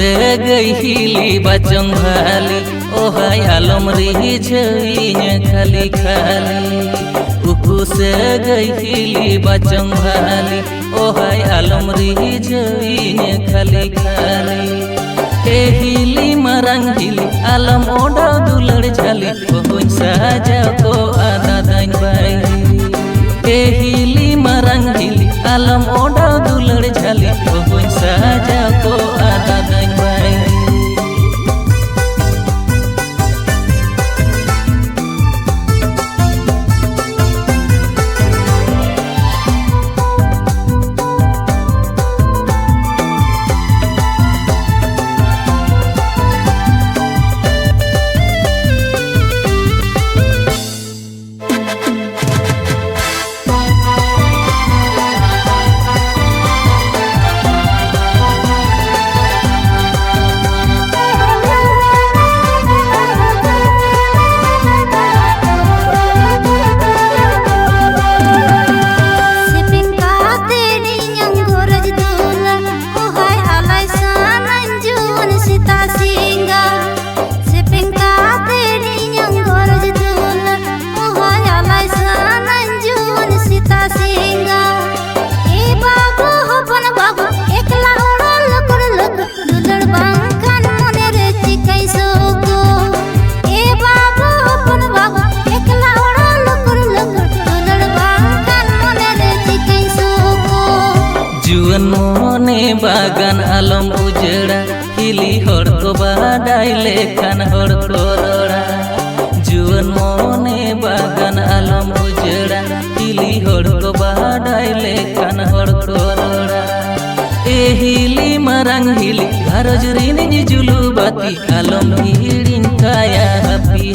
से गई हिली बचन भाली ओहाय आलम रिझइन खाली खाली उकु से गई हिली बचन भाली ओहाय आलम रिझइन खाली खाली ए हिली मरंग हिली आलम ओडा दुलड़ झाली ओहुन साजा को आदा दाइन बाई ए हिली मरंग हिली आलम ओडा दुलड़ झाली ओहुन साजा को आदा दाइन बाई जुअन मोने बागान आलम उजड़ा हिली हर को बाडाई लेखान हर को रोड़ा जुअन मोने बागान आलम उजड़ा हिली हर को बाडाई लेखान हर को रोड़ा ए हिली मरंग हिली घरज रिनी जुलू बाती आलम हिड़िन काया हपी